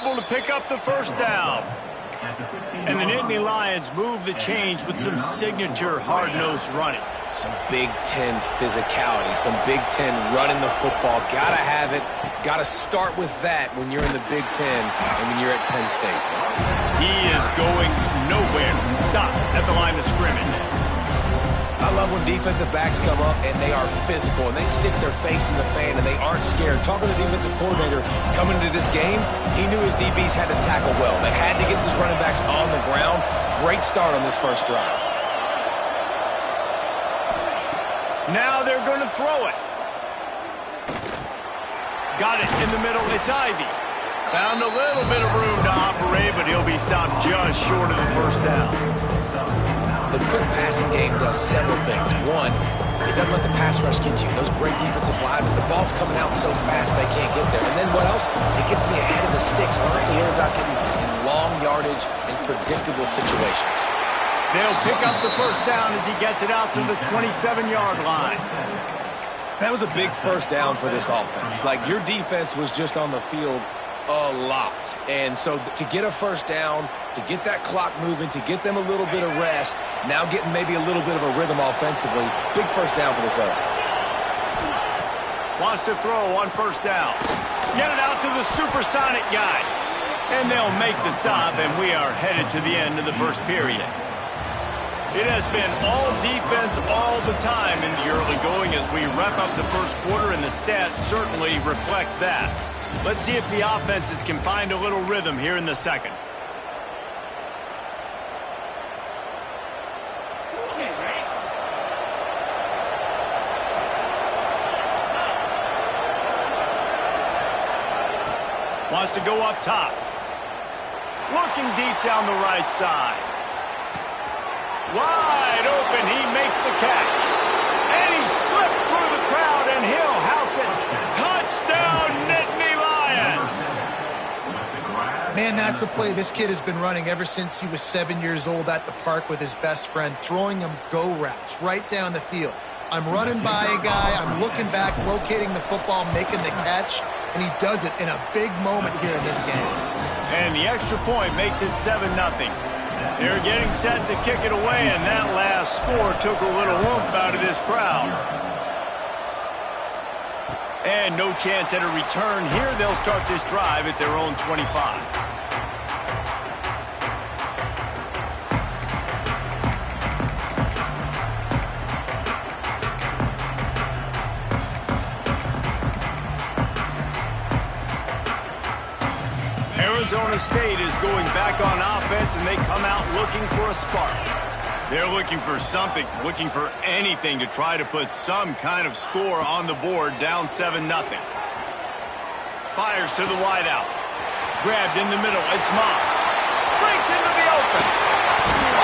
able to pick up the first down. And the Nittany Lions move the change with some signature hard-nosed running. Some Big Ten physicality, some Big Ten running the football. Gotta have it. Gotta start with that when you're in the Big Ten and when you're at Penn State. He is going nowhere. Stop at the line of scrimmage. I love when defensive backs come up and they are physical and they stick their face in the fan and they aren't scared. Talking to the defensive coordinator coming into this game, he knew his DBs had to tackle well. They had to get these running backs on the ground. Great start on this first drive. Now they're going to throw it. Got it in the middle. It's Ivy. Found a little bit of room to operate, but he'll be stopped just short of the first down. The quick passing game does several things. One, it doesn't let the pass rush get you. Those great defensive linemen, the ball's coming out so fast they can't get there. And then what else? It gets me ahead of the sticks. I don't have to worry about getting in long yardage and predictable situations. They'll pick up the first down as he gets it out to the 27-yard line. That was a big first down for this offense. Like, your defense was just on the field a lot. And so to get a first down, to get that clock moving, to get them a little bit of rest, now getting maybe a little bit of a rhythm offensively, big first down for this offense. Wants to throw on first down. Get it out to the supersonic guy. And they'll make the stop, and we are headed to the end of the first period. It has been all defense all the time in the early going as we wrap up the first quarter, and the stats certainly reflect that. Let's see if the offenses can find a little rhythm here in the second. Wants to go up top. Looking deep down the right side. Wide open, he makes the catch. And he slipped through the crowd, and he'll house it. Touchdown, Nittany Lions! Man, that's a play this kid has been running ever since he was 7 years old at the park with his best friend, throwing him go routes right down the field. I'm running by a guy, I'm looking back, locating the football, making the catch, and he does it in a big moment here in this game. And the extra point makes it 7-0. They're getting set to kick it away, and that last score took a little oomph out of this crowd. And no chance at a return here. They'll start this drive at their own 25. Arizona State is going back on offense, and they come out looking for a spark. They're looking for something, looking for anything to try to put some kind of score on the board, down 7-0. Fires to the wideout. Grabbed in the middle. It's Moss. Breaks into the open.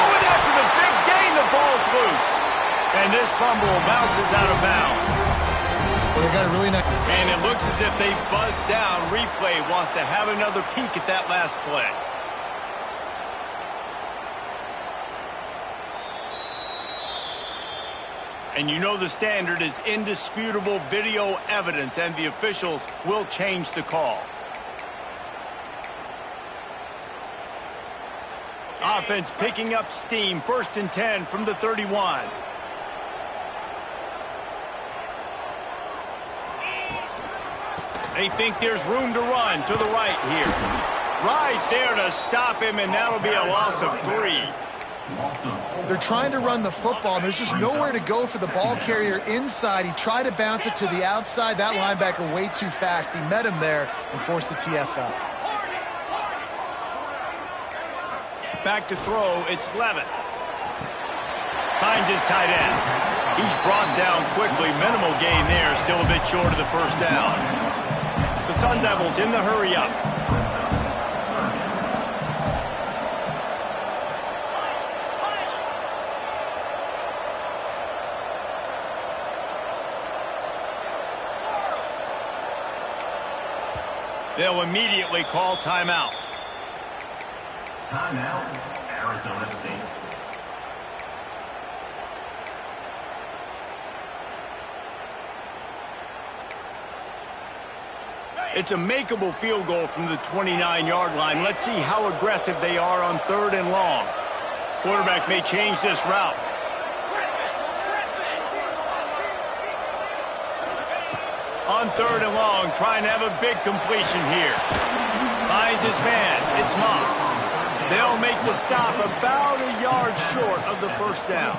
Oh, and after the big gain, the ball's loose. And this fumble bounces out of bounds. Well, they got a really nice... And it looks as if they buzzed down. Replay wants to have another peek at that last play. And you know the standard is indisputable video evidence, and the officials will change the call. Offense picking up steam. 1st and 10 from the 31. They think there's room to run to the right here. Right there to stop him, and that'll be a loss of 3. They're trying to run the football, and there's just nowhere to go for the ball carrier inside. He tried to bounce it to the outside. That linebacker way too fast. He met him there and forced the TFL. Back to throw, it's Levitt. Finds his tight end. He's brought down quickly. Minimal gain there, still a bit short of the first down. The Sun Devils in the hurry-up. They'll immediately call timeout. Timeout, Arizona State. It's a makeable field goal from the 29-yard line. Let's see how aggressive they are on 3rd and long. Quarterback may change this route. On 3rd and long, trying to have a big completion here. Finds his man. It's Moss. They'll make the stop about a yard short of the first down.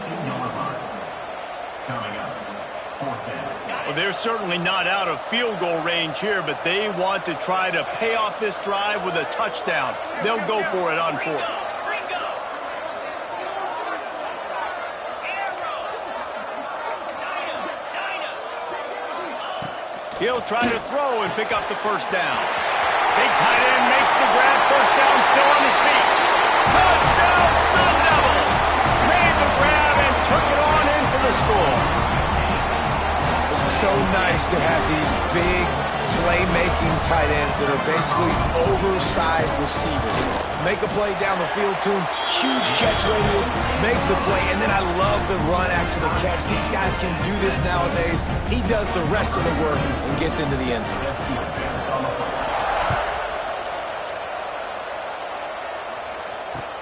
Well, they're certainly not out of field goal range here, but they want to try to pay off this drive with a touchdown. They'll go for it on 4th. He'll try to throw and pick up the first down. Big tight end makes the grab. First down, still on his feet. Touchdown, Sun Devils! Made the grab and took it on in for the score. It's so nice to have these big playmaking tight ends that are basically oversized receivers. Make a play down the field to him, huge catch radius, makes the play, and then I love the run after the catch. These guys can do this nowadays. He does the rest of the work and gets into the end zone.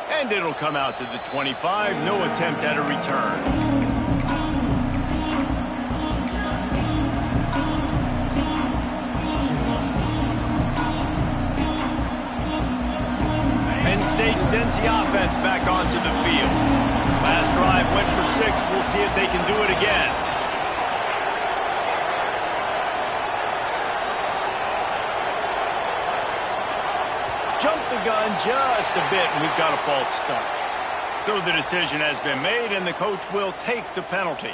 And it'll come out to the 25. No attempt at a return. Penn State sends the offense back onto the field. Last drive went for 6. We'll see if they can do it again. Jump the gun just a bit, and we've got a false start. So the decision has been made, and the coach will take the penalty.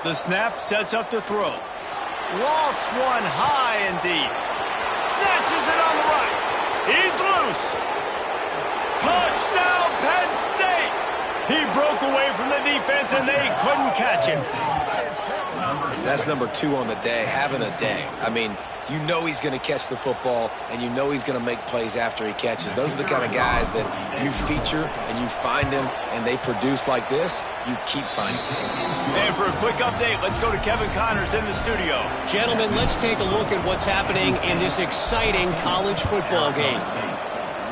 The snap sets up to throw. Lofts one high and deep. Snatches it on the right. He's loose. Touchdown, Penn State! He broke away from the defense, and they couldn't catch him. That's number 2 on the day, having a day. I mean, you know he's going to catch the football, and you know he's going to make plays after he catches. Those are the kind of guys that you feature, and you find them, and they produce like this. You keep finding them. And for a quick update, let's go to Kevin Connors in the studio. Gentlemen, let's take a look at what's happening in this exciting college football game.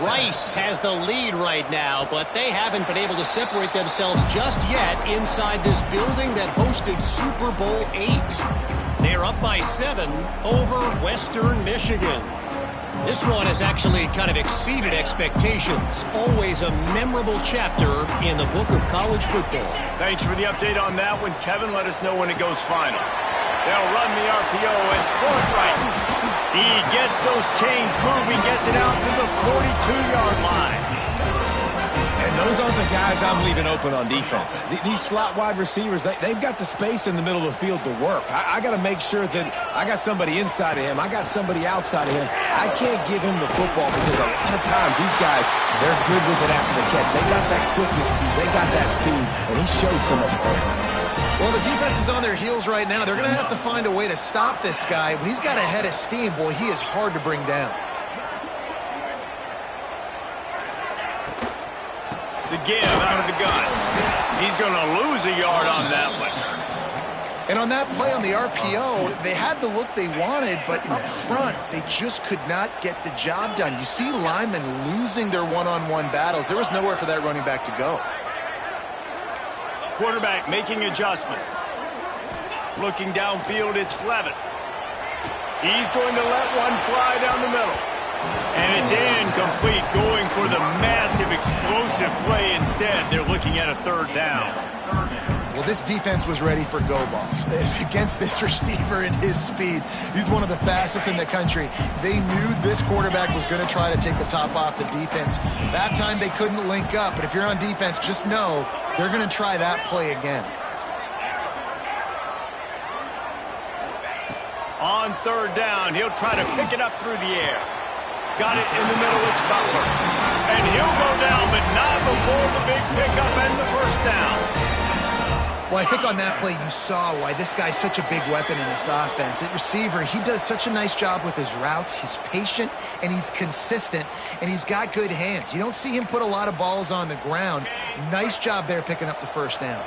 Rice has the lead right now, but they haven't been able to separate themselves just yet inside this building that hosted Super Bowl VIII. They're up by 7 over Western Michigan. This one has actually kind of exceeded expectations. Always a memorable chapter in the book of college football. Thanks for the update on that one, Kevin. Let us know when it goes final. They'll run the RPO and forthright. He gets those chains moving, gets it out to the 42-yard line. And those aren't the guys I'm leaving open on defense. These slot wide receivers, they've got the space in the middle of the field to work. I got to make sure that I got somebody inside of him. I got somebody outside of him. I can't give him the football because a lot of times these guys, they're good with it after the catch. They got that quickness, they got that speed, and he showed some of it there. Well, the defense is on their heels right now. They're going to have to find a way to stop this guy. When he's got a head of steam, boy, he is hard to bring down. The give out of the gun. He's going to lose a yard on that one. And on that play on the RPO, they had the look they wanted, but up front, they just could not get the job done. You see linemen losing their one-on-one battles. There was nowhere for that running back to go. Quarterback making adjustments. Looking downfield, it's Levitt. He's going to let one fly down the middle. And it's incomplete, going for the massive, explosive play instead. They're looking at a 3rd down. Well, this defense was ready for go balls. Against this receiver and his speed, he's one of the fastest in the country. They knew this quarterback was going to try to take the top off the defense. That time they couldn't link up, but if you're on defense, just know they're going to try that play again. On 3rd down, he'll try to pick it up through the air. Got it in the middle, it's Butler. And he'll go down, but not before the big pickup and the first down. Well, I think on that play you saw why this guy's such a big weapon in this offense. At receiver, he does such a nice job with his routes. He's patient, and he's consistent, and he's got good hands. You don't see him put a lot of balls on the ground. Nice job there picking up the first down.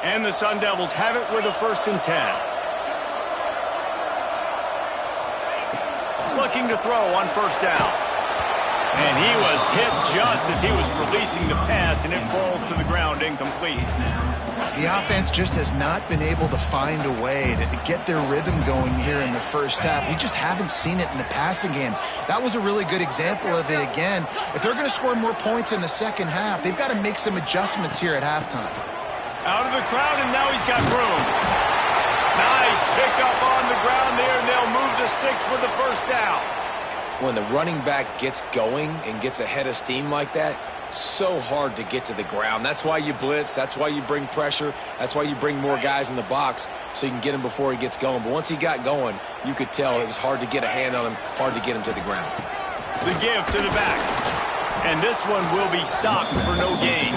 And the Sun Devils have it with a 1st and 10. Looking to throw on 1st down. And he was hit just as he was releasing the pass, and it falls to the ground incomplete. The offense just has not been able to find a way to get their rhythm going here in the first half. We just haven't seen it in the passing game. That was a really good example of it again. If they're going to score more points in the second half, they've got to make some adjustments here at halftime. Out of the crowd, and now he's got room. Nice pickup on the ground there, and they'll move the sticks with the 1st down. When the running back gets going and gets ahead of steam like that, so hard to get to the ground. That's why you blitz. That's why you bring pressure. That's why you bring more guys in the box so you can get him before he gets going. But once he got going, you could tell it was hard to get a hand on him, hard to get him to the ground. The give to the back. And this one will be stopped for no gain.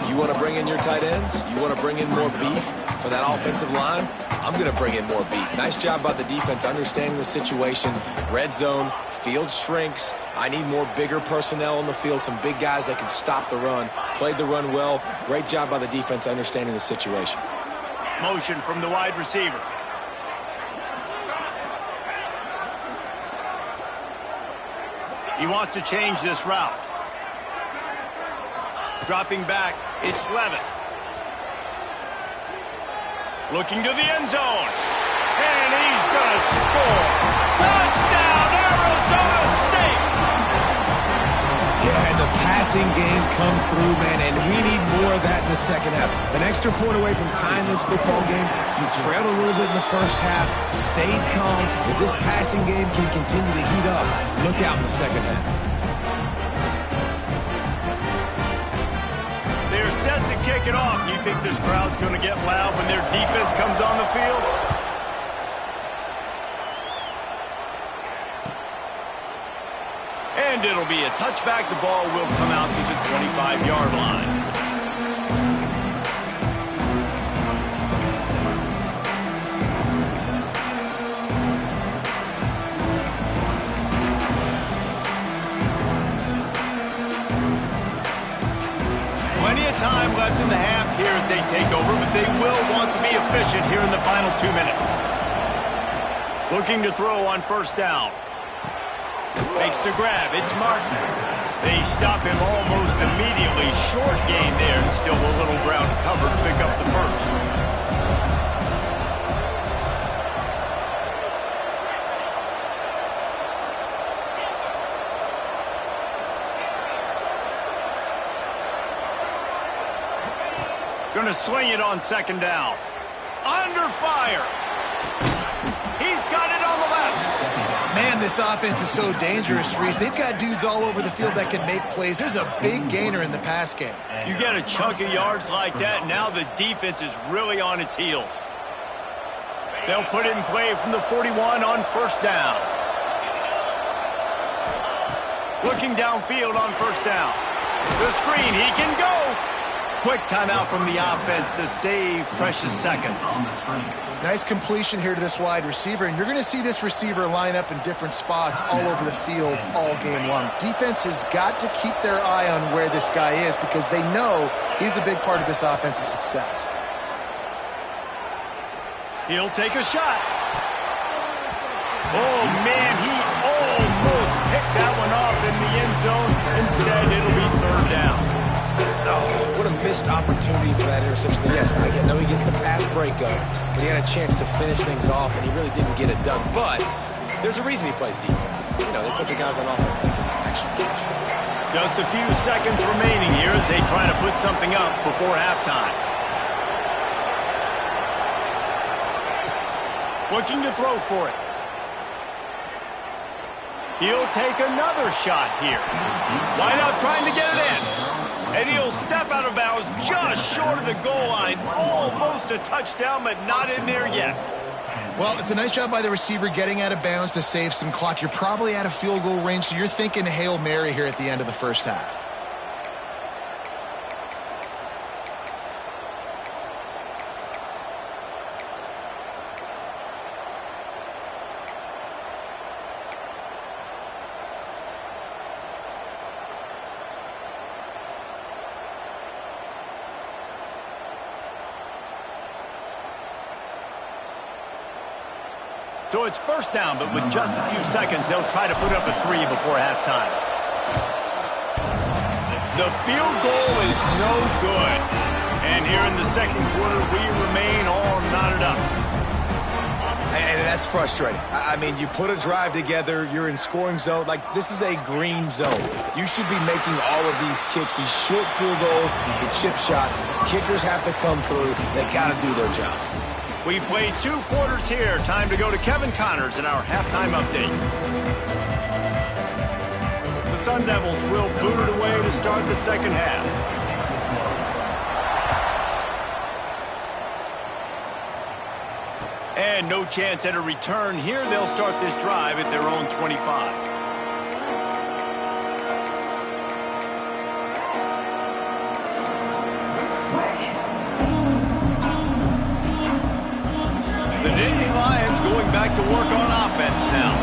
You want to bring in your tight ends? You want to bring in more beef for that offensive line? I'm going to bring in more beef. Nice job by the defense understanding the situation. Red zone, field shrinks. I need more bigger personnel on the field, some big guys that can stop the run. Played the run well. Great job by the defense understanding the situation. Motion from the wide receiver. He wants to change this route. Dropping back, it's Levitt. Looking to the end zone. And he's going to score. Touchdown, Arizona State! Yeah, and the passing game comes through, man, and we need more of that in the second half. An extra point away from tying this football game. You trailed a little bit in the first half, stayed calm. If this passing game can continue to heat up, look out in the second half. They're set to kick it off. You think this crowd's going to get loud when their defense comes on the field? And it'll be a touchback. The ball will come out to the 25-yard line. Plenty of time left in the half here as they take over, but they will want to be efficient here in the final 2 minutes. Looking to throw on 1st down. Makes the grab. It's Martin. They stop him almost immediately. Short gain there, and still a little ground to cover to pick up the 1st. Going to swing it on 2nd down. Under fire. He's got it on the left. Man, this offense is so dangerous, Reese. They've got dudes all over the field that can make plays. There's a big gainer in the pass game. You get a chunk of yards like that, now the defense is really on its heels. They'll put it in play from the 41 on 1st down. Looking downfield on 1st down. The screen, he can go. Quick timeout from the offense to save precious seconds. Nice completion here to this wide receiver, and you're going to see this receiver line up in different spots all over the field all game long. Defense has got to keep their eye on where this guy is because they know he's a big part of this offense's success. He'll take a shot. Oh, man, he almost picked that one off in the end zone. Instead, it'll be 3rd down. Oh, what a missed opportunity for that interception. Yes, I know he gets the pass breakup, but he had a chance to finish things off, and he really didn't get it done. But there's a reason he plays defense. You know, they put the guys on offense that can actually catch. Just a few seconds remaining here as they try to put something up before halftime. Looking to throw for it. He'll take another shot here. Why not trying to get it in? And he'll step out of bounds just short of the goal line. Almost a touchdown, but not in there yet. Well, it's a nice job by the receiver getting out of bounds to save some clock. You're probably out of field goal range, so you're thinking Hail Mary here at the end of the first half. So it's first down, but with just a few seconds, they'll try to put up a 3 before halftime. The field goal is no good. And here in the second quarter, we remain all knotted up. And that's frustrating. I mean, you put a drive together, you're in scoring zone. Like, this is a green zone. You should be making all of these kicks, these short field goals, the chip shots. Kickers have to come through. They got to do their job. We've played 2 quarters here. Time to go to Kevin Connors in our halftime update. The Sun Devils will boot it away to start the second half. And no chance at a return here. They'll start this drive at their own 25. The Nittany Lions going back to work on offense now.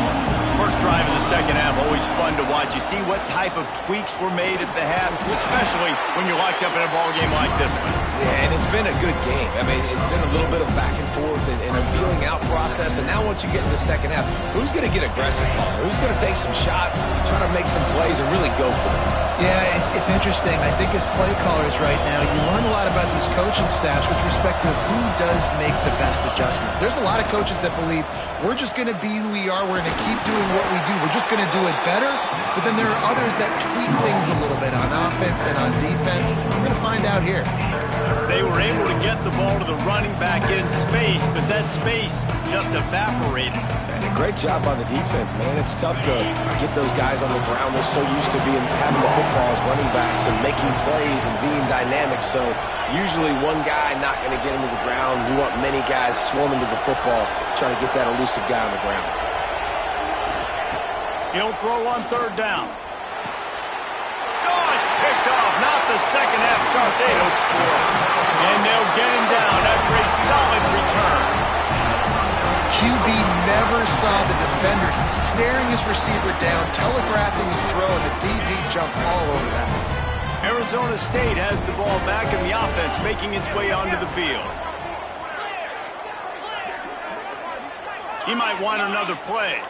First drive of the second half, always fun to watch. You see what type of tweaks were made at the half, especially when you're locked up in a ball game like this one. Yeah, and it's been a good game. I mean, it's been a little bit of back and forth and a feeling out process. And now once you get in the second half, who's going to get aggressive, Paul? Who's going to take some shots, try to make some plays, and really go for it? Yeah, it's interesting. I think as play callers right now, you learn a lot about these coaching staffs with respect to who does make the best adjustments. There's a lot of coaches that believe we're just going to be who we are. We're going to keep doing what we do. We're just going to do it better. But then there are others that tweak things a little bit on offense and on defense. We're going to find out here. They were able to get the ball to the running back in space, but that space just evaporated. And a great job by the defense, man. It's tough to get those guys on the ground. They're so used to having the football as running backs and making plays and being dynamic. So usually one guy not going to get him to the ground. You want many guys swarming to the football, trying to get that elusive guy on the ground. He'll throw on third down. Oh, it's picked off. Not the second half start they hoped for. And they'll get him down after a solid return. QB never saw the defender. He's staring his receiver down, telegraphing his throw, and the DB jumped all over that. Arizona State has the ball back in the offense, making its way onto the field. He might want another play.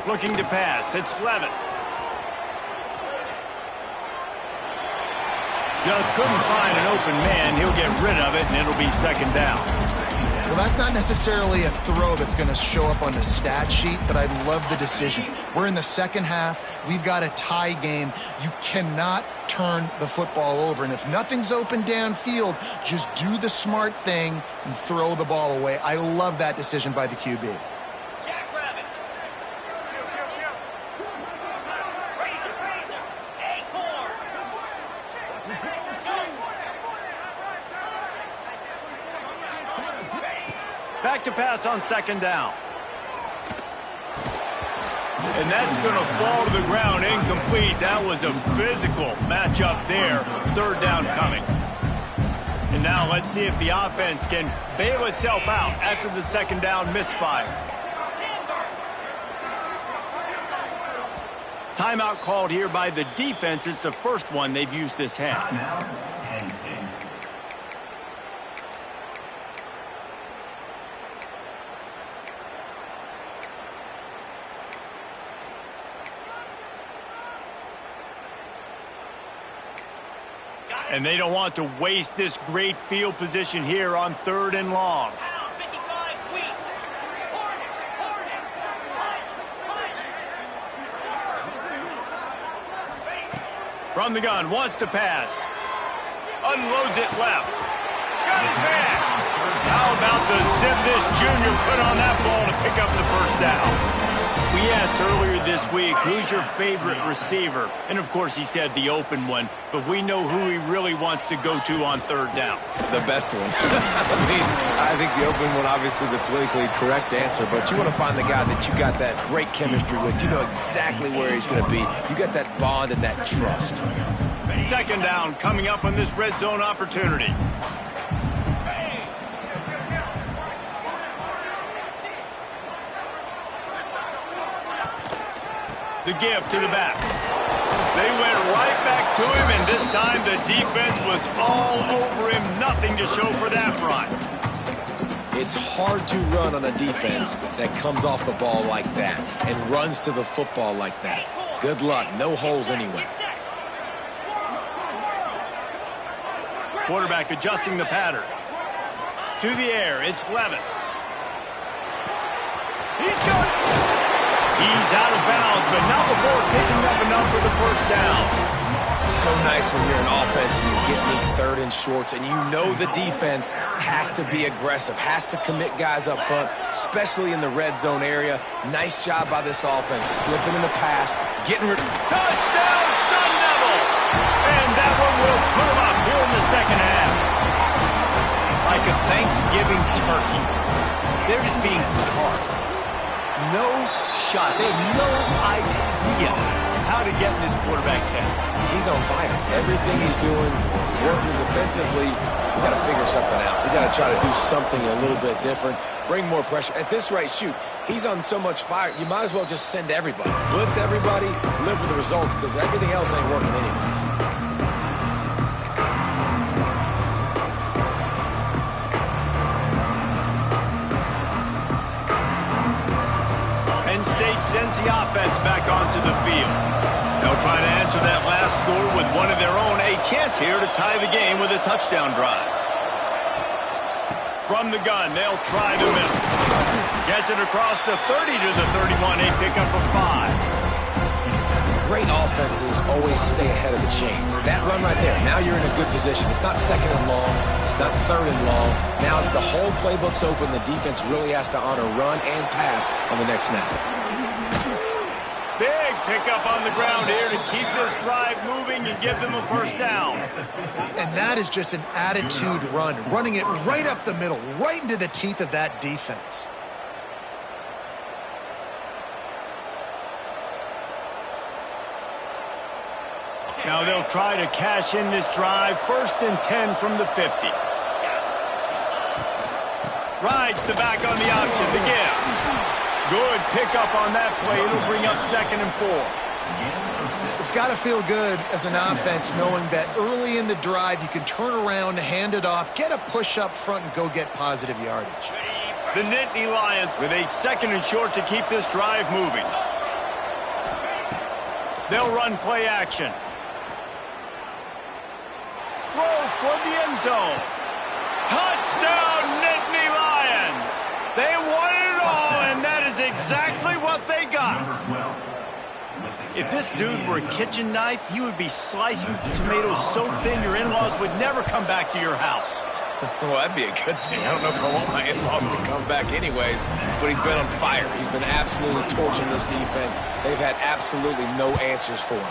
Looking to pass. It's Levitt. Just couldn't find an open man. He'll get rid of it, and it'll be second down. Well, that's not necessarily a throw that's going to show up on the stat sheet, but I love the decision. We're in the second half. We've got a tie game. You cannot turn the football over. And if nothing's open downfield, just do the smart thing and throw the ball away. I love that decision by the QB. Back to pass on second down. And that's going to fall to the ground incomplete. That was a physical matchup there. Third down coming. And now let's see if the offense can bail itself out after the second down misfire. Timeout called here by the defense. It's the first one they've used this half. And they don't want to waste this great field position here on third and long. From the gun, wants to pass. Unloads it left. Got his man. How about the zip this junior put on that ball to pick up the first down? We asked earlier this week, who's your favorite receiver? And, of course, he said the open one. But we know who he really wants to go to on third down. The best one. I think the open one, obviously, the politically correct answer. But you want to find the guy that you got that great chemistry with. You know exactly where he's going to be. You got that bond and that trust. Second down coming up on this red zone opportunity. The give to the back. They went right back to him, and this time the defense was all over him. Nothing to show for that run. It's hard to run on a defense that comes off the ball like that and runs to the football like that. Good luck. No holes anywhere. Quarterback adjusting the pattern. To the air, it's Levin. He's got it. He's out of bounds, but not before picking up enough for the first down. So nice when you're an offense and you're getting these 3rd and shorts, and you know the defense has to be aggressive, has to commit guys up front, especially in the red zone area. Nice job by this offense, slipping in the pass, getting rid of... Touchdown, Sun Devils! And that one will put them up here in the second half. Like a Thanksgiving turkey. They're just being carved. No shot. They have no idea how to get in this quarterback's head. He's on fire. Everything he's doing is working defensively. We got to figure something out. We got to try to do something a little bit different, bring more pressure. At this rate, shoot, he's on so much fire, you might as well just send everybody. Blitz everybody, live with the results, because everything else ain't working anyways. Penn State sends the offense back onto the field. They'll try to answer that last score with one of their own. A chance here to tie the game with a touchdown drive. From the gun, they'll try the middle. Gets it across the 30 to the 31. A pickup of 5. Great offenses always stay ahead of the chains. That run right there, now you're in a good position. It's not 2nd and long. It's not 3rd and long. Now as the whole playbook's open, the defense really has to honor run and pass on the next snap. Big pickup on the ground here to keep this drive moving and give them a first down. And that is just an attitude run, running it right up the middle, right into the teeth of that defense. Now they'll try to cash in this drive. 1st and 10 from the 50. Rides the back on the option, the give. Good pickup on that play. It'll bring up 2nd and 4. It's got to feel good as an offense knowing that early in the drive you can turn around, hand it off, get a push up front, and go get positive yardage. The Nittany Lions with a 2nd and short to keep this drive moving. They'll run play action. Throws toward the end zone. Touchdown, Nittany Lions! They won it all, and that is exactly what they got. If this dude were a kitchen knife, he would be slicing tomatoes so thin your in-laws would never come back to your house. Well, that'd be a good thing. I don't know if I want my in-laws to come back anyways, but he's been on fire. He's been absolutely torching this defense. They've had absolutely no answers for him.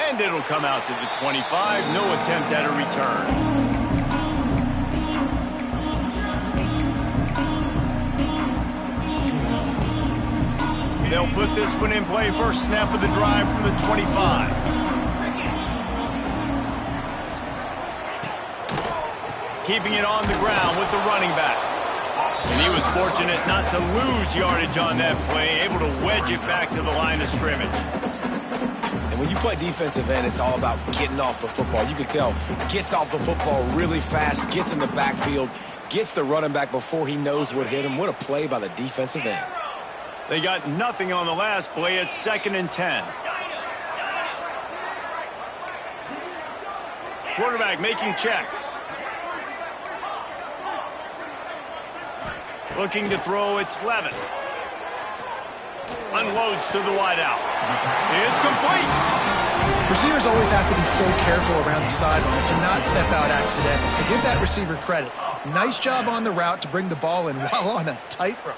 And it'll come out to the 25. No attempt at a return. They'll put this one in play. First snap of the drive from the 25. Keeping it on the ground with the running back. And he was fortunate not to lose yardage on that play, able to wedge it back to the line of scrimmage. And when you play defensive end, it's all about getting off the football. You can tell, gets off the football really fast, gets in the backfield, gets the running back before he knows what hit him. What a play by the defensive end. They got nothing on the last play. It's 2nd and 10. Quarterback making checks. Looking to throw, it's Levin. Unloads to the wideout. It's complete. Receivers always have to be so careful around the sideline to not step out accidentally. So give that receiver credit. Nice job on the route to bring the ball in while on a tightrope.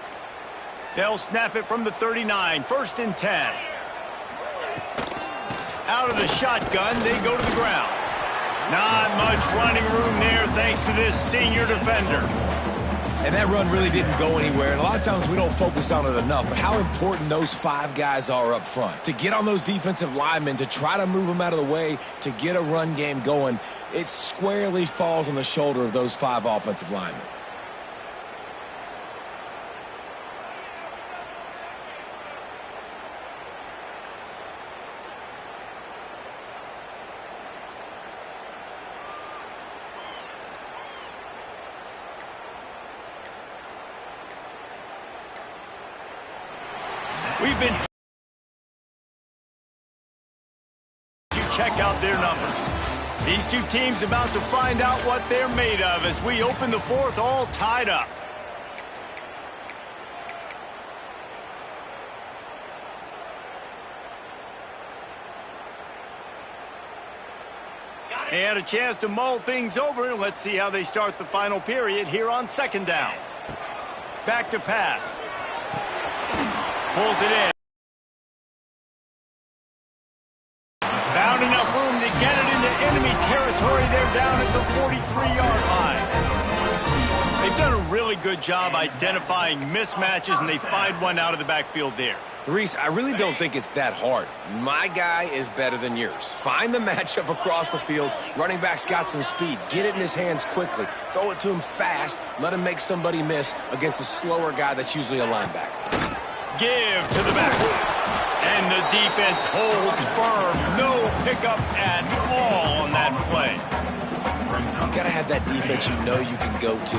They'll snap it from the 39. 1st and 10. Out of the shotgun, they go to the ground. Not much running room there thanks to this senior defender. And that run really didn't go anywhere. And a lot of times we don't focus on it enough, but how important those 5 guys are up front. To get on those defensive linemen, to try to move them out of the way, to get a run game going, it squarely falls on the shoulder of those 5 offensive linemen. We've been... You check out their numbers. These two teams about to find out what they're made of as we open the fourth all tied up. And a chance to mull things over. Let's see how they start the final period here on second down. Back to pass. Pulls it in. Found enough room to get it into enemy territory. They're down at the 43-yard line. They've done a really good job identifying mismatches, and they find one out of the backfield there. Reese, I really don't think it's that hard. My guy is better than yours. Find the matchup across the field. Running back's got some speed. Get it in his hands quickly. Throw it to him fast. Let him make somebody miss against a slower guy that's usually a linebacker. Give to the back. And the defense holds firm. No pickup at all on that play. You gotta have that defense you know you can go to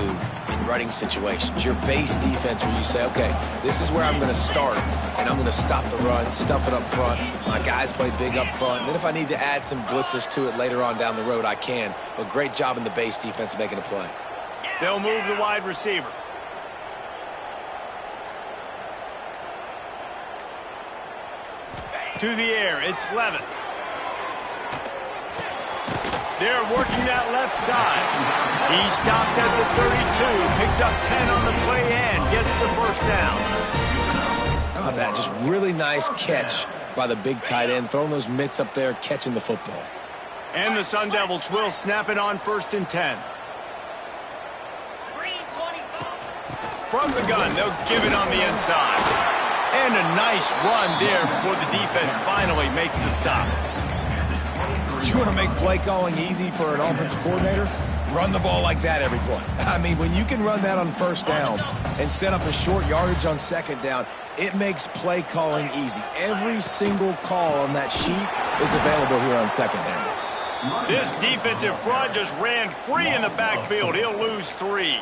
in running situations. Your base defense where you say, okay, this is where I'm gonna start, and I'm gonna stop the run, stuff it up front. My guys play big up front. And then if I need to add some blitzes to it later on down the road, I can. But great job in the base defense making a play. They'll move the wide receiver. To the air, it's Levin. They're working that left side. He stopped at the 32, picks up 10 on the play and gets the first down. How about that? Just really nice catch by the big tight end, throwing those mitts up there, catching the football. And the Sun Devils will snap it on 1st and 10. From the gun, they'll give it on the inside. And a nice run there before the defense finally makes the stop. You want to make play calling easy for an offensive coordinator? Run the ball like that every play. I mean, when you can run that on first down and set up a short yardage on second down, it makes play calling easy. Every single call on that sheet is available here on second down. This defensive front just ran free in the backfield. He'll lose 3.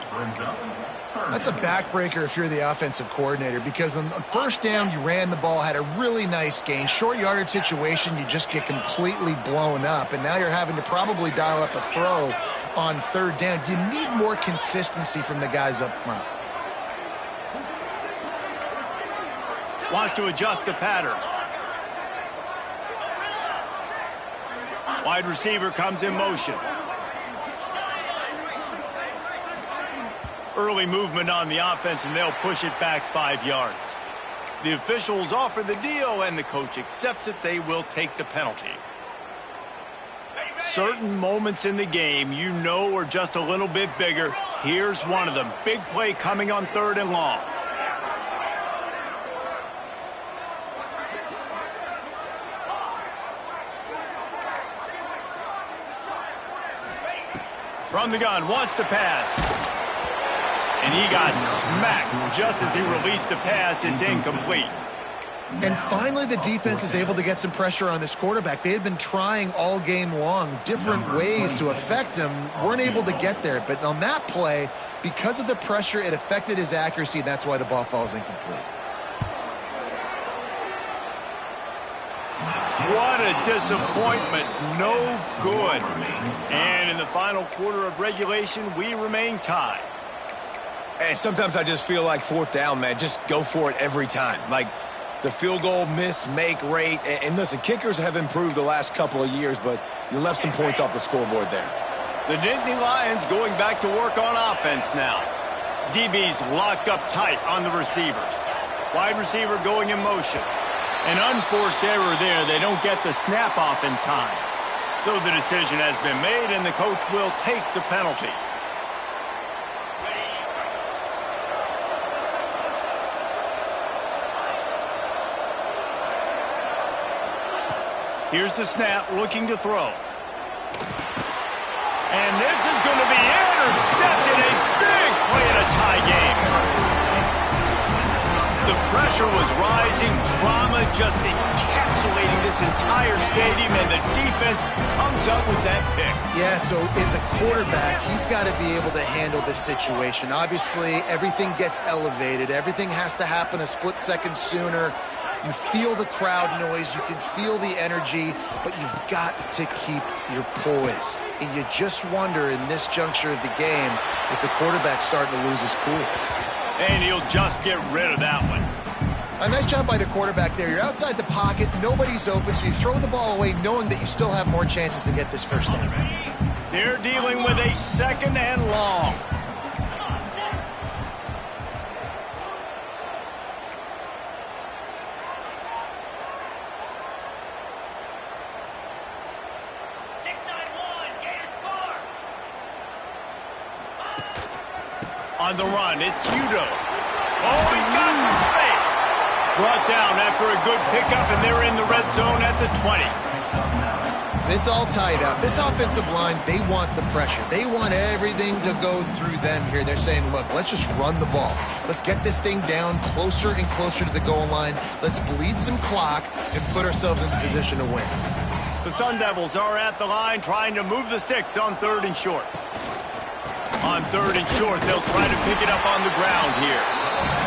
That's a backbreaker if you're the offensive coordinator, because on first down, you ran the ball, had a really nice gain. Short yardage situation, you just get completely blown up, and now you're having to probably dial up a throw on third down. You need more consistency from the guys up front. Wants to adjust the pattern. Wide receiver comes in motion. Early movement on the offense, and they'll push it back 5 yards. The officials offer the deal, and the coach accepts it. They will take the penalty. Certain moments in the game you know are just a little bit bigger. Here's one of them. Big play coming on 3rd and long. From the gun, wants to pass. And he got smacked just as he released the pass. It's incomplete. And finally, the defense is able to get some pressure on this quarterback. They had been trying all game long different ways to affect him. Weren't able to get there. But on that play, because of the pressure, it affected his accuracy, and that's why the ball falls incomplete. What a disappointment. No good. And in the final quarter of regulation, we remain tied. And sometimes I just feel like 4th down, man. Just go for it every time. Like the field goal miss-make rate. And listen, kickers have improved the last couple of years, but you left some points off the scoreboard there. The Nittany Lions going back to work on offense now. DB's locked up tight on the receivers. Wide receiver going in motion. An unforced error there. They don't get the snap off in time. So the decision has been made, and the coach will take the penalty. Here's the snap, looking to throw. And this is going to be intercepted. A big play in a tie game. The pressure was rising. Drama just encapsulating this entire stadium, and the defense comes up with that pick. Yeah, so in the quarterback, he's got to be able to handle this situation. Obviously, everything gets elevated. Everything has to happen a split second sooner. You feel the crowd noise. You can feel the energy, but you've got to keep your poise. And you just wonder in this juncture of the game if the quarterback's starting to lose his cool. And he'll just get rid of that one. A nice job by the quarterback there. You're outside the pocket. Nobody's open, so you throw the ball away knowing that you still have more chances to get this first down. They're dealing with a second and long. On the run, it's Udo. Oh, he's got some space. Brought down after a good pickup, and they're in the red zone at the 20. It's all tied up. This offensive line, they want the pressure. They want everything to go through them here. They're saying, look, let's just run the ball. Let's get this thing down closer and closer to the goal line. Let's bleed some clock and put ourselves in position to win. The Sun Devils are at the line trying to move the sticks on 3rd and short. On 3rd and short, they'll try to pick it up on the ground here.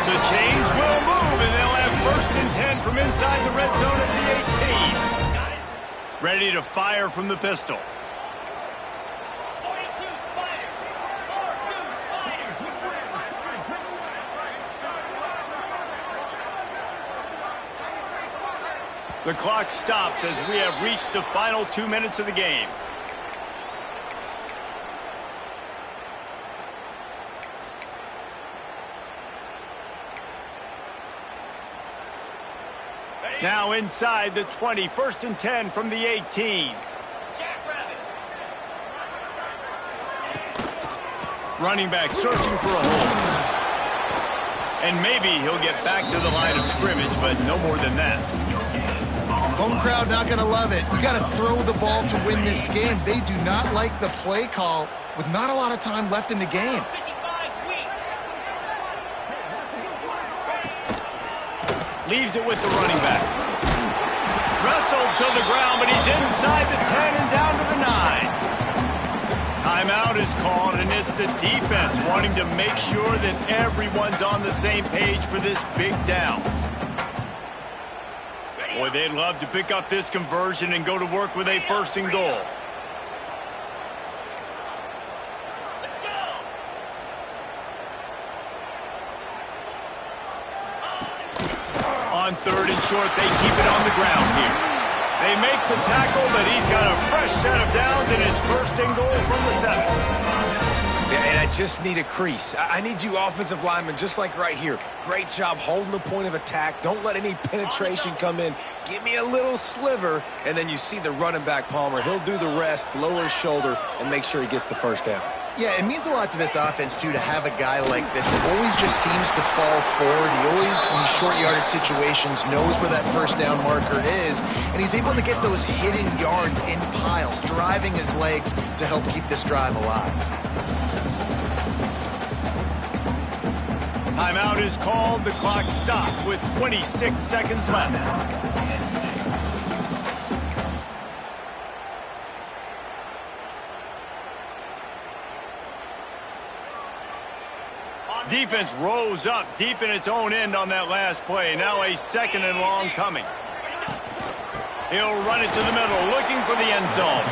The chains will move, and they'll have 1st and 10 from inside the red zone at the 18. Ready to fire from the pistol. 42 Spiders. 42 Spiders. The clock stops as we have reached the final 2 minutes of the game. Now inside the 20, 1st and 10 from the 18. Running back searching for a hole. And maybe he'll get back to the line of scrimmage, but no more than that. Home crowd not going to love it. You got to throw the ball to win this game. They do not like the play call with not a lot of time left in the game. Leaves it with the running back. Wrestled to the ground, but he's inside the 10 and down to the 9. Timeout is called, and it's the defense wanting to make sure that everyone's on the same page for this big down. Boy, they'd love to pick up this conversion and go to work with a 1st and goal. On 3rd and short, they keep it on the ground here. They make the tackle, but he's got a fresh set of downs, and it's 1st and goal from the 7. Yeah, and I just need a crease. I need you offensive linemen, just like right here. Great job holding the point of attack. Don't let any penetration come in. Give me a little sliver, and then you see the running back, Palmer. He'll do the rest, lower his shoulder, and make sure he gets the 1st down. Yeah, it means a lot to this offense, too, to have a guy like this that always just seems to fall forward. He always, in these short yardage situations, knows where that 1st down marker is, and he's able to get those hidden yards in piles, driving his legs to help keep this drive alive. Timeout is called. The clock stopped with 26 seconds left. Defense rose up deep in its own end on that last play. Now a 2nd and long coming. He'll run it to the middle, looking for the end zone.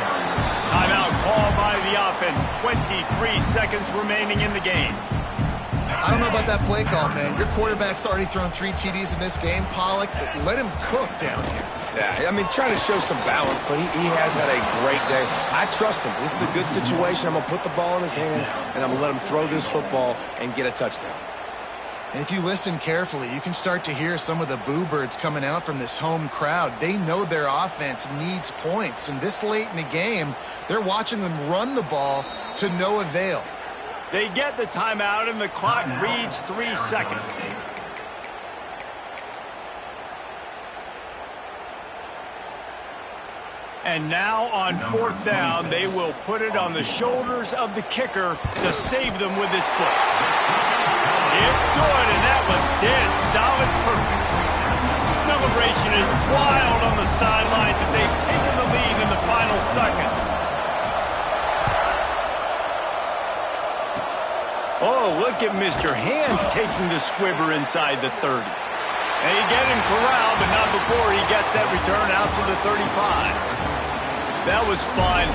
Timeout called by the offense. 23 seconds remaining in the game. I don't know about that play call, man. Your quarterback's already thrown 3 TDs in this game, Pollock, but let him cook down here. Yeah, I mean, trying to show some balance, but he has had a great day. I trust him. This is a good situation. I'm going to put the ball in his hands, and I'm going to let him throw this football and get a touchdown. And if you listen carefully, you can start to hear some of the boo birds coming out from this home crowd. They know their offense needs points, and this late in the game, they're watching them run the ball to no avail. They get the timeout, and the clock reads 3 seconds. And now on 4th down, they will put it on the shoulders of the kicker to save them with his foot. It's good, and that was dead solid perfect. Celebration is wild on the sidelines as they've taken the lead in the final seconds. Oh, look at Mr. Hands taking the squibber inside the 30. And he get him corralled, but not before he gets that return out to the 35. That was fun,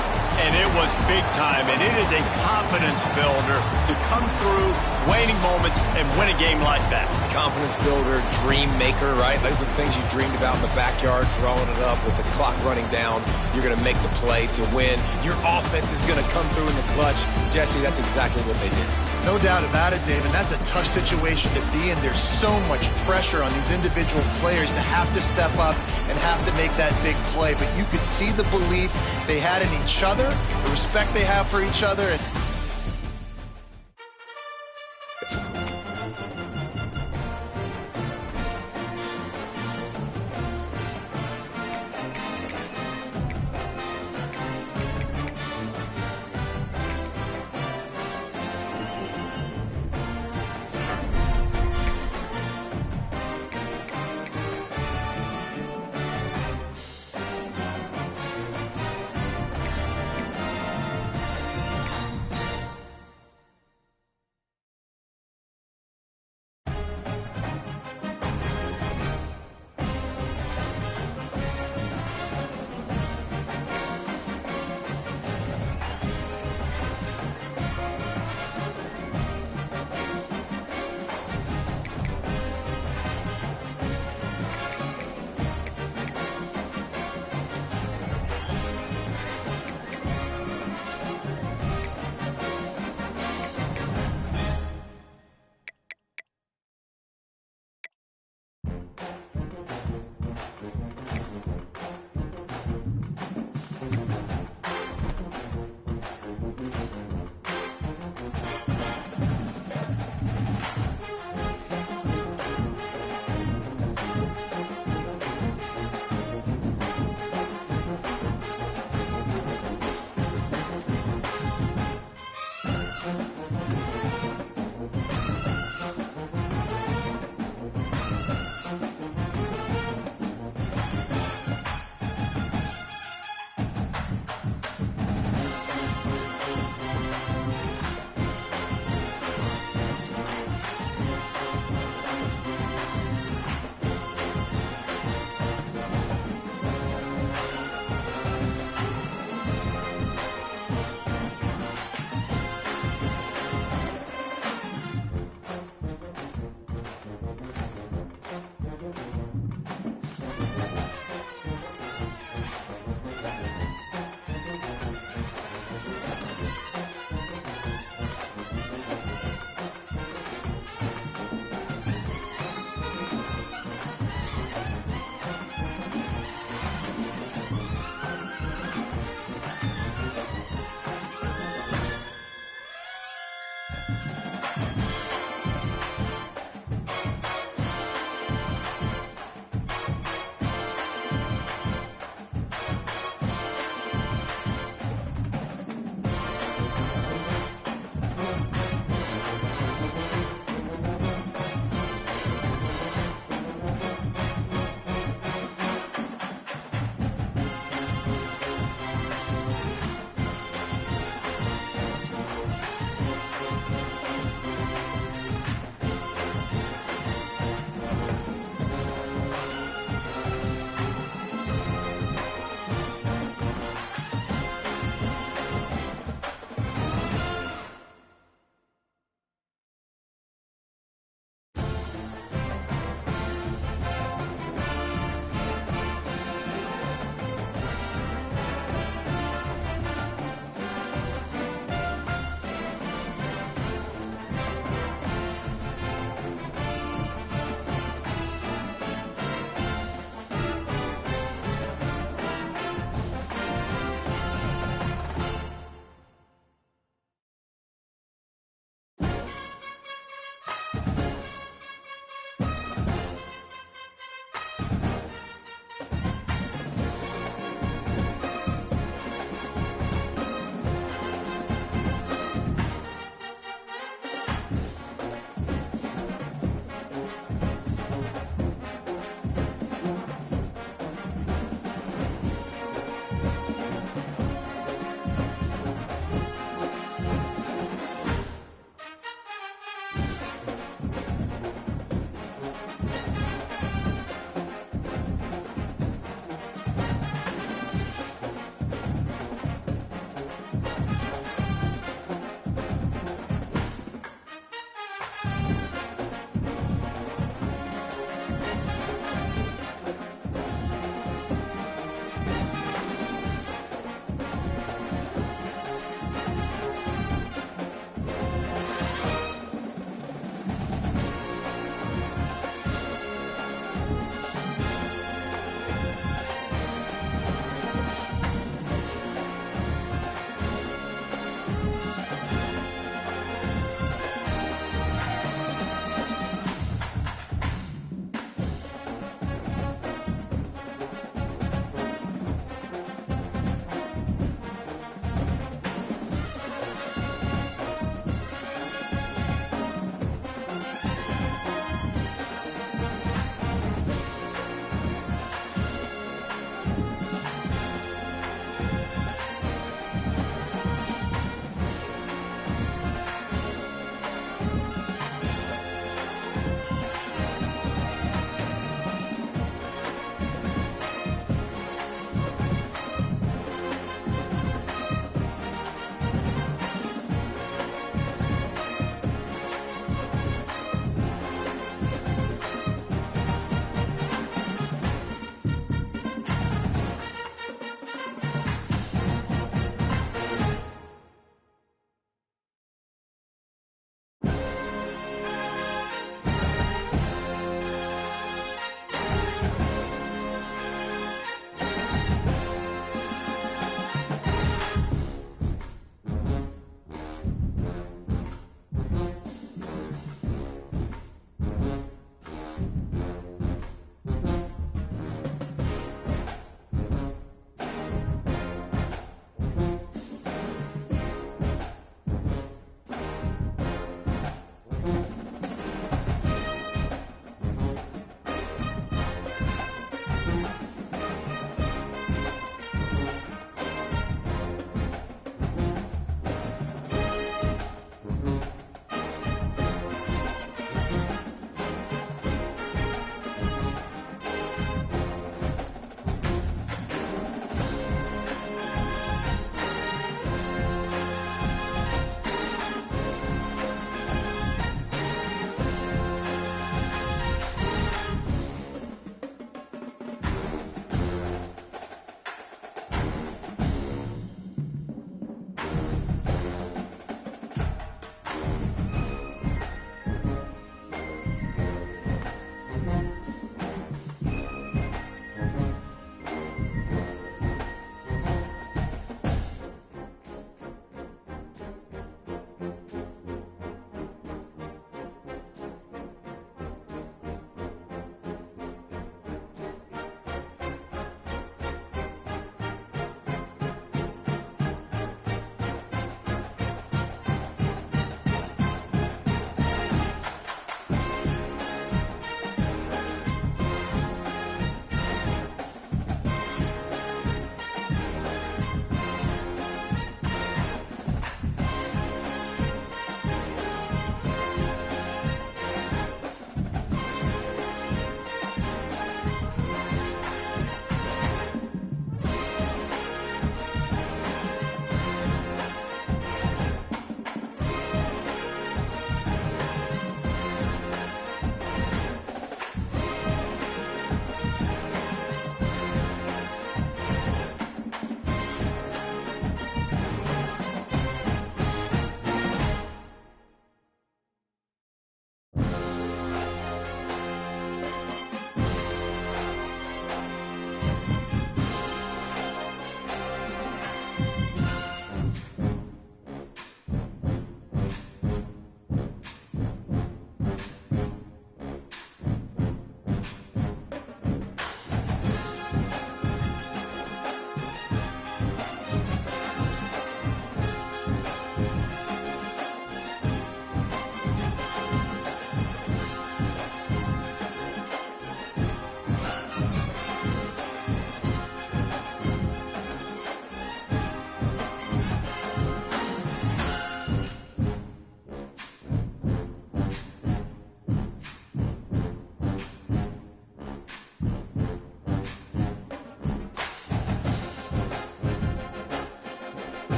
and it was big time, and it is a confidence builder to come through waning moments and win a game like that. Confidence builder, dream maker, right? Those are the things you dreamed about in the backyard, throwing it up with the clock running down. You're going to make the play to win. Your offense is going to come through in the clutch. Jesse, that's exactly what they did. No doubt about it, Dave, and that's a tough situation to be in. There's so much pressure on these individual players to have to step up and have to make that big play. But you could see the belief they had in each other, the respect they have for each other. And